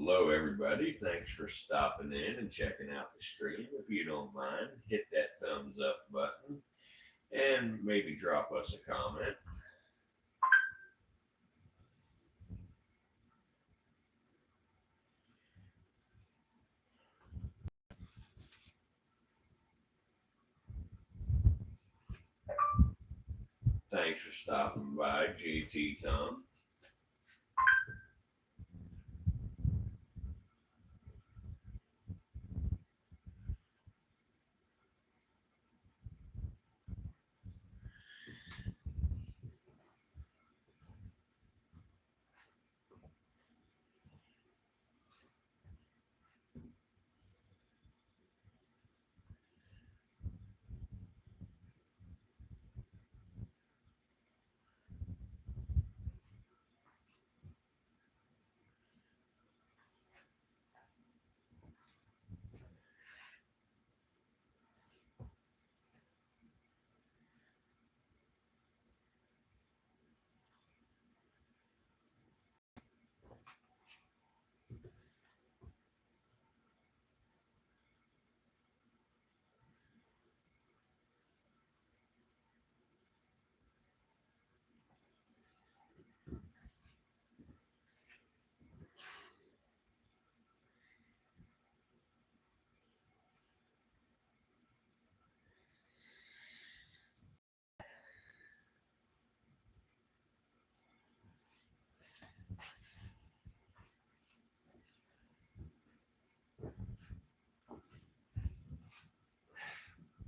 Hello, everybody. Thanks for stopping in and checking out the stream. If you don't mind, hit that thumbs up button and maybe drop us a comment. Thanks for stopping by, GT Tom.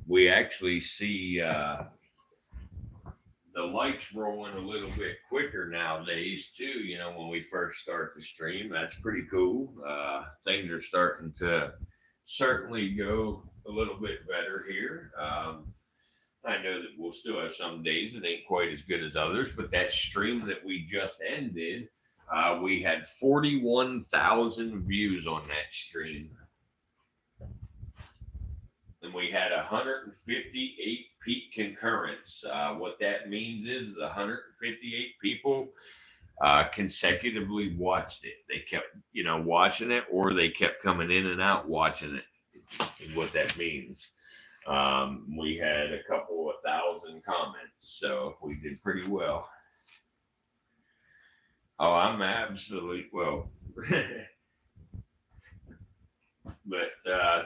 We actually see the lights rolling a little bit quicker nowadays too. When we first start the stream, that's pretty cool. Things are starting to certainly go a little bit better here. I know that we'll still have some days that ain't quite as good as others, but that stream that we just ended, we had 41,000 views on that stream. And we had 158 peak concurrence. What that means is 158 people consecutively watched it. They kept, watching it, or they kept coming in and out watching it. Is what that means. We had a couple of thousand comments, so we did pretty well. Oh, I'm absolutely well. But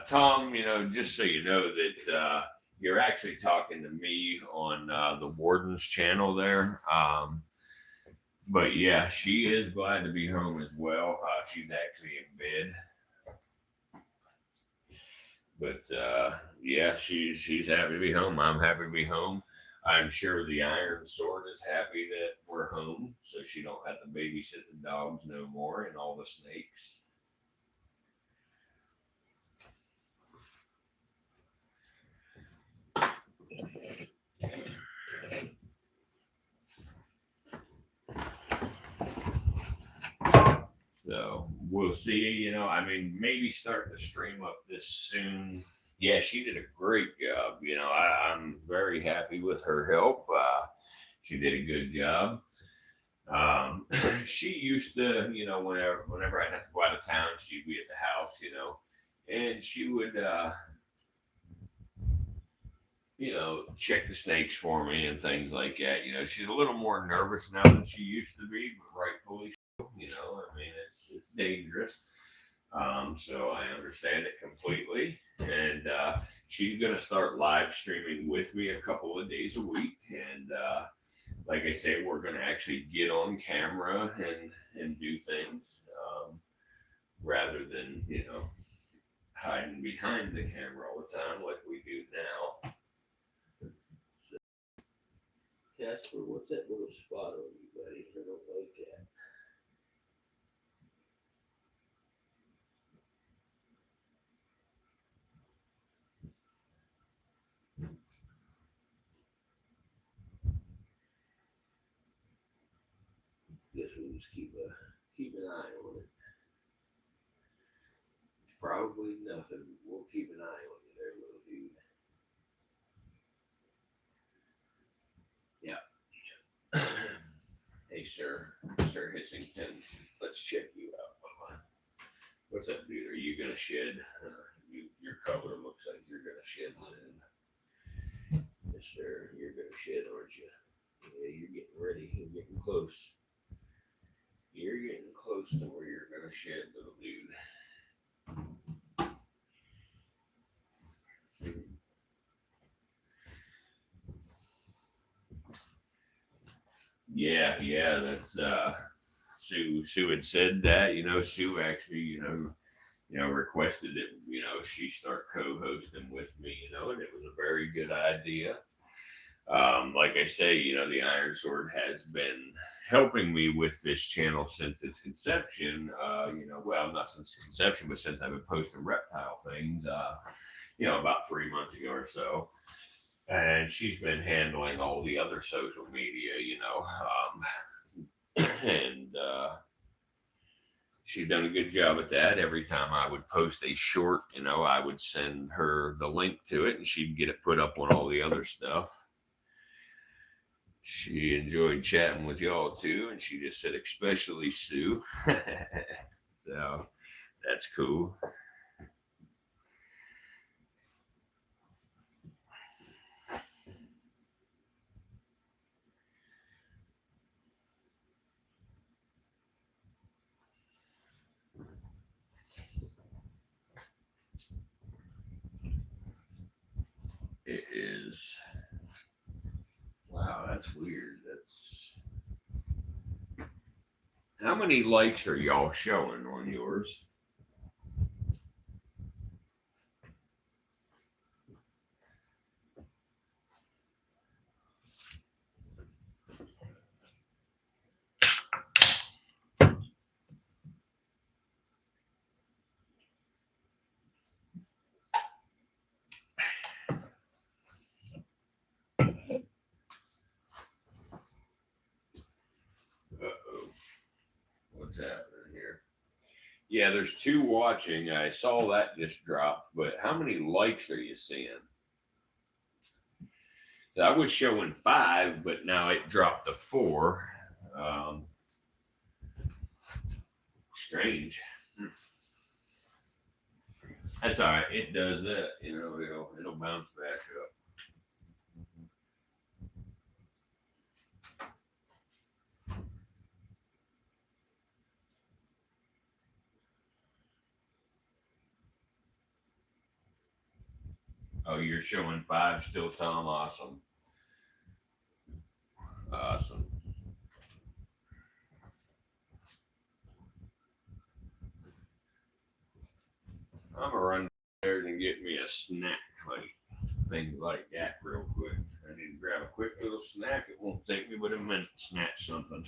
Tom, just so you know that you're actually talking to me on the Warden's channel there. But yeah, she is glad to be home as well. She's actually in bed. But yeah, she's happy to be home. I'm happy to be home. I'm sure the Iron Sword is happy that we're home, so she don't have to babysit the dogs no more and all the snakes. So we'll see. Maybe start to stream up this soon. Yeah, she did a great job. I'm very happy with her help. She did a good job. She used to, whenever I'd have to go out of town, she'd be at the house, and she would, check the snakes for me and things like that. She's a little more nervous now than she used to be, but rightfully so. It's dangerous. So I understand it completely. And she's going to start live streaming with me a couple of days a week. And like I say, we're going to actually get on camera and do things rather than, hiding behind the camera all the time like we do now. Casper, what's that little spot on you, buddy? I don't like that. Guess we'll just keep an eye on it. It's probably nothing. We'll keep an eye on you there, little dude. Yeah. Hey, Sir Hissington, let's check you out, Bubba. What's up, dude? Are you gonna shed? Your color looks like you're gonna shed soon. Yes, sir. You're gonna shed, aren't you? Yeah, you're getting ready. You're getting close. You're getting close to where you're gonna shed, little dude. Yeah, yeah, that's Sue had said that, Sue actually, requested that, she start co-hosting with me, and it was a very good idea. Like I say, the Iron Sword has been helping me with this channel since its conception. Well, not since conception, but since I've been posting reptile things, about 3 months ago or so. And she's been handling all the other social media, and she's done a good job at that. Every time I would post a short, I would send her the link to it and she'd get it put up on all the other stuff. She enjoyed chatting with y'all too, and she just said, especially Sue. So that's cool. It is. Wow, that's weird. That's. How many likes are y'all showing on yours? Uh-oh. What's happening here? Yeah, there's 2 watching. I saw that just dropped, but how many likes are you seeing? I was showing 5, but now it dropped to 4. Strange. That's all right. It does that. It'll bounce back up. Oh, you're showing 5 still, Tom. Awesome. Awesome. I'm gonna run downstairs and get me a snack, like things like that, real quick. I need to grab a quick little snack. It won't take me but a minute to snatch something.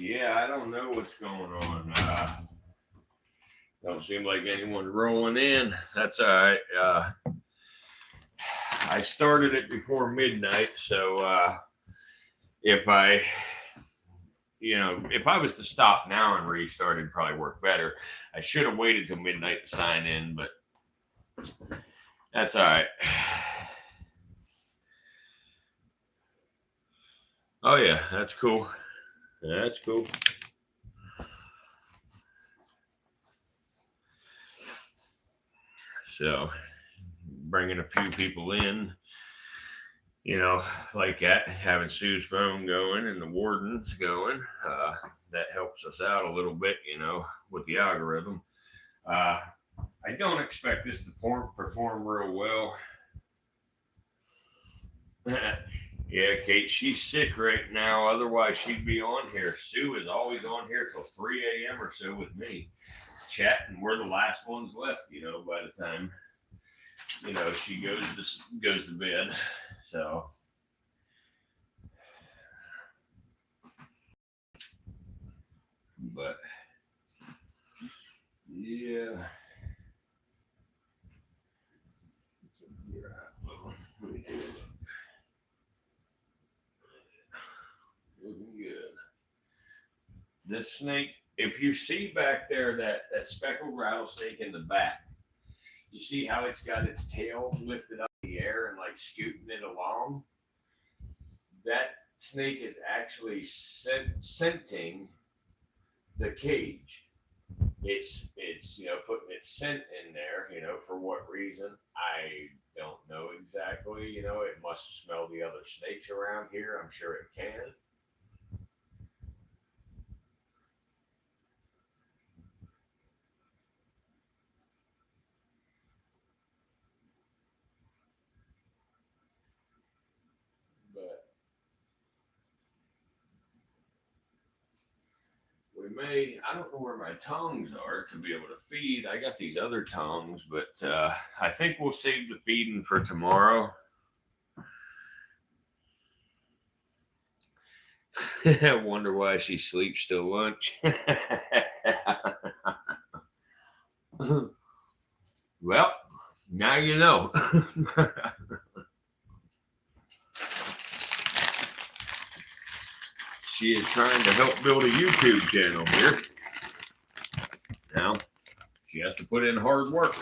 Yeah, I don't know what's going on. Don't seem like anyone's rolling in. That's all right. I started it before midnight, so if I, if I was to stop now and restart, it'd probably work better. I should have waited till midnight to sign in, but that's all right. Oh yeah, that's cool. That's cool. So, bringing a few people in, like that, having Sue's phone going and the warden's going, that helps us out a little bit, with the algorithm. I don't expect this to perform real well. Yeah, Kate, she's sick right now. Otherwise, she'd be on here. Sue is always on here till 3 a.m. or so with me, chatting. We're the last ones left, by the time, she goes to bed. So, but yeah. Let me take a look. Looking good. This snake, if you see back there that speckled rattlesnake in the back, you see how it's got its tail lifted up in the air and like scooting it along? That snake is actually scenting the cage. It's putting its scent in there, for what reason? I don't know exactly. It must smell the other snakes around here. I'm sure it can. But I don't know where my tongs are to be able to feed. I got these other tongs, but I think we'll save the feeding for tomorrow. I wonder why she sleeps till lunch. Well, now you know. She is trying to help build a YouTube channel here. Now, she has to put in hard work.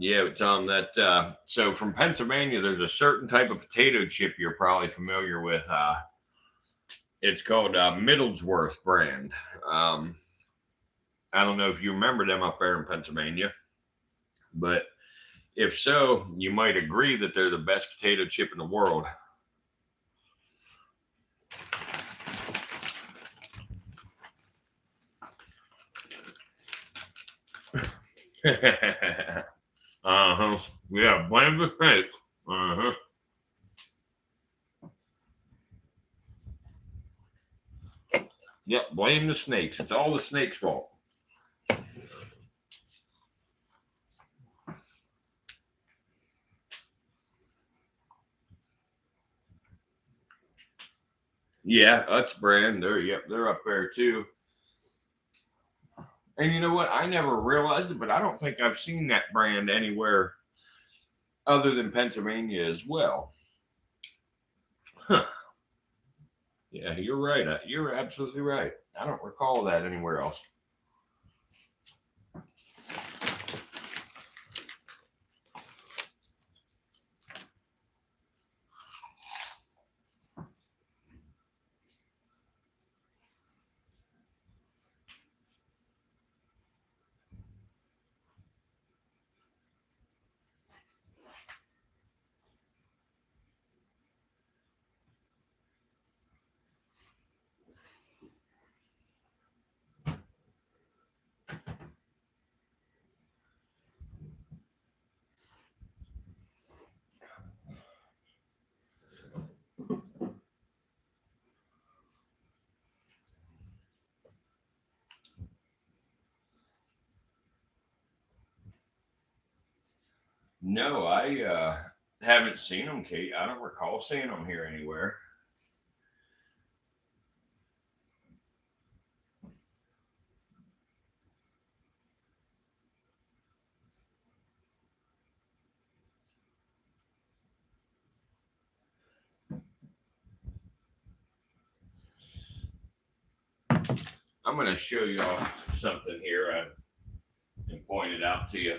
Yeah, Tom, so from Pennsylvania, there's a certain type of potato chip you're probably familiar with. It's called Middlesworth brand. I don't know if you remember them up there in Pennsylvania, but if so, you might agree that they're the best potato chip in the world. Uh-huh. Yeah, blame the snake. Uh-huh. Yep, blame the snakes. It's all the snake's fault. Yeah, Utz brand. They're up there too. And you know what? I never realized it, but I don't think I've seen that brand anywhere other than Pennsylvania as well. Huh. Yeah, you're right. You're absolutely right. I don't recall that anywhere else. No, I haven't seen them, Kate. I don't recall seeing them here anywhere. I'm going to show y'all something here and point it out to you.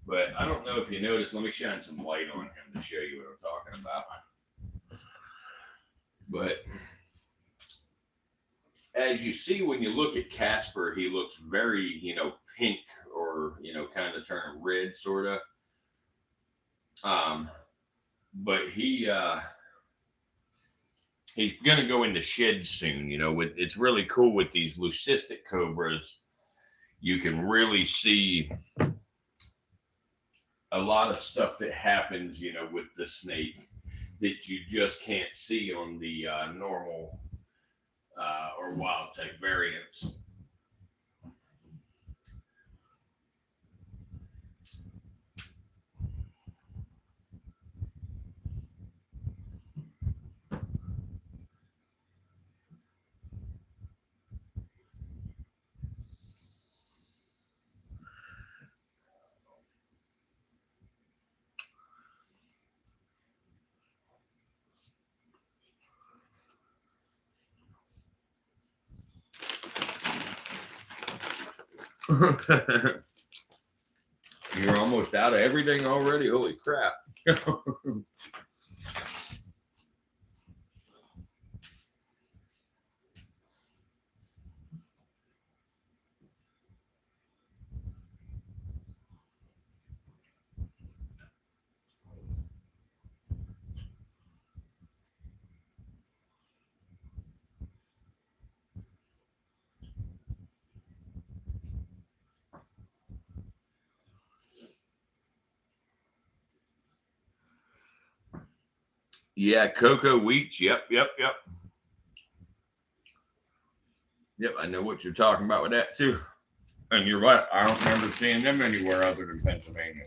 But I don't know if you noticed. Let me shine some light on him to show you what I'm talking about. But as you see, when you look at Casper, he looks very, pink or, kind of turning red, sort of. But he's going to go into shed soon. It's really cool with these leucistic cobras. You can really see a lot of stuff that happens, with the snake that you just can't see on the normal or wild type variants. You're almost out of everything already. Holy crap. Yeah, cocoa wheats. Yep. Yep, I know what you're talking about with that too. And you're right. I don't remember seeing them anywhere other than Pennsylvania.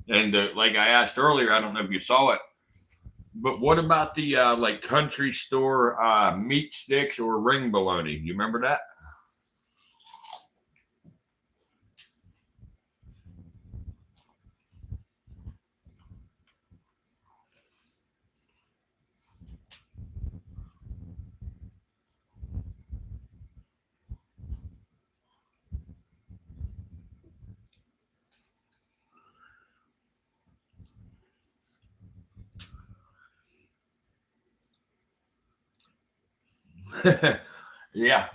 And like I asked earlier, I don't know if you saw it, but what about the like country store meat sticks or ring bologna? You remember that? Yeah,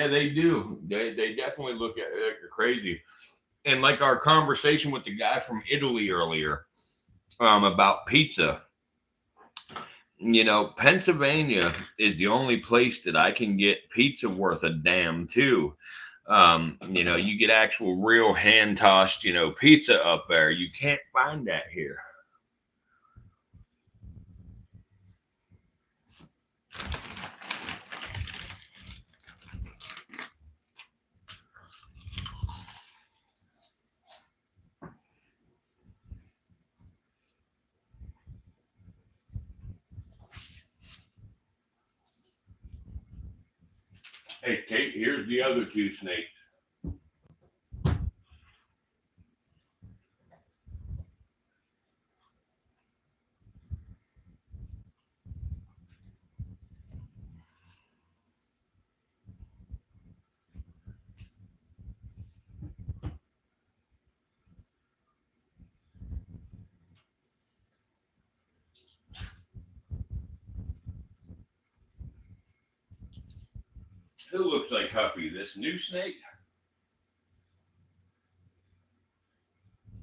they do. They definitely look at it crazy. And like our conversation with the guy from Italy earlier, about pizza. Pennsylvania is the only place that I can get pizza worth a damn too. You get actual real hand tossed, pizza up there. You can't find that here. Hey, Kate, here's the other two snakes. Who looks like Huffy? This new snake?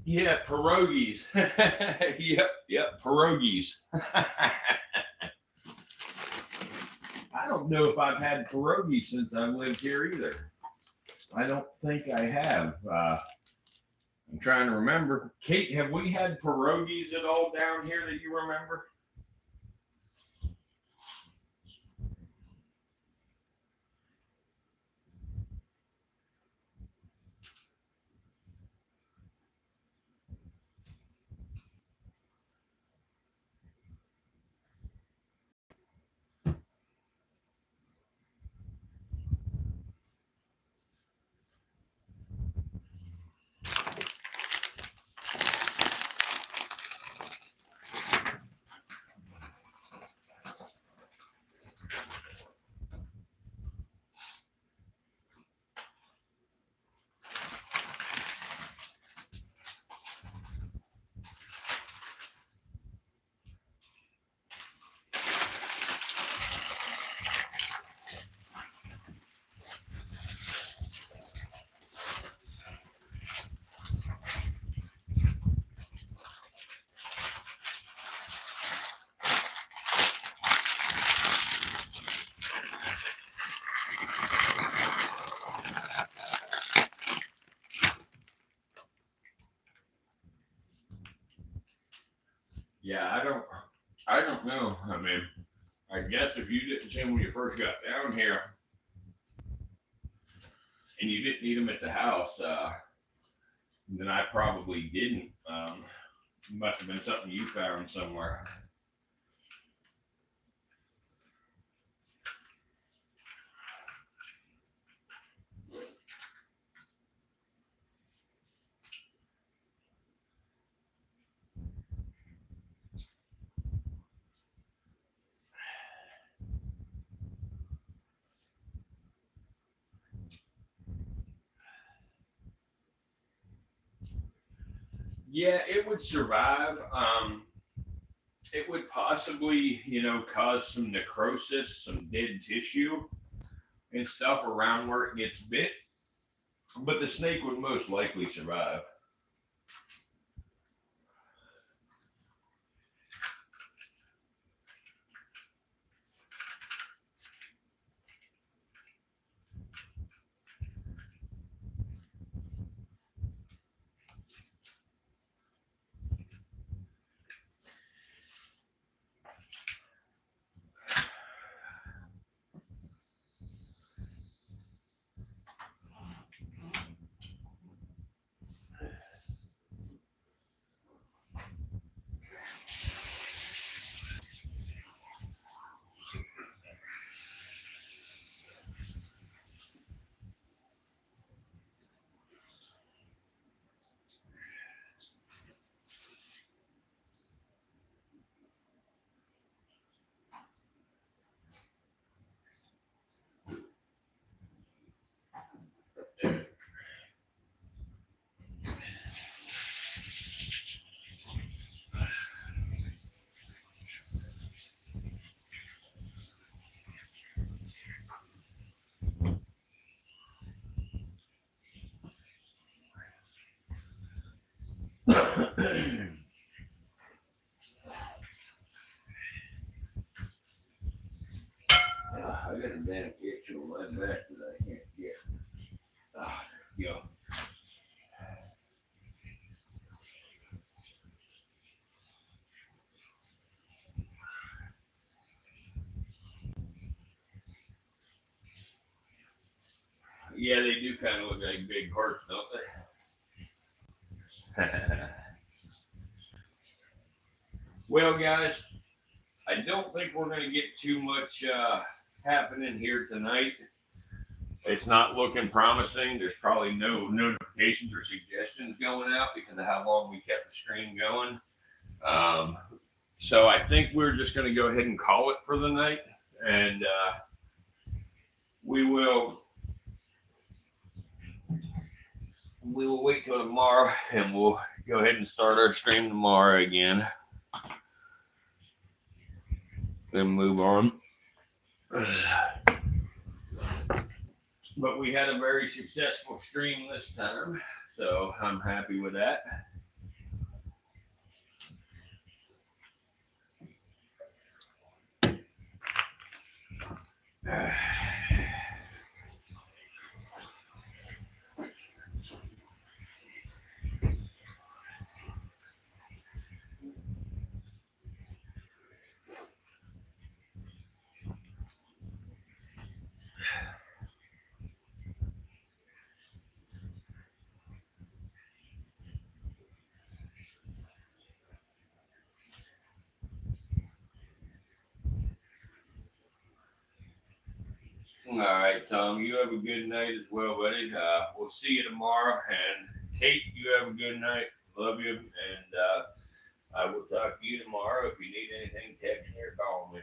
Yeah, pierogies. Yep, pierogies. I don't know if I've had pierogies since I've lived here either. I don't think I have. I'm trying to remember. Kate, have we had pierogies at all down here that you remember? Yeah, I don't know. I mean, I guess if you didn't see them when you first got down here, and you didn't need them at the house, then I probably didn't. Must have been something you found somewhere. Yeah, it would survive. It would possibly, cause some necrosis, some dead tissue and stuff around where it gets bit, but the snake would most likely survive. I got a damn itch on my back that I can't get. Ah, yeah. Yeah, they do kind of look like big hearts, don't they? Well, guys, I don't think we're going to get too much happening here tonight. It's not looking promising. There's probably no notifications or suggestions going out because of how long we kept the stream going. Um, so I think we're just going to go ahead and call it for the night, and we will we will wait till tomorrow, and we'll go ahead and start our stream tomorrow again. Then move on. But we had a very successful stream this time, so I'm happy with that. All right, Tom, you have a good night as well, buddy. We'll see you tomorrow. And Kate, you have a good night. Love you. And I will talk to you tomorrow. If you need anything, text me or call me.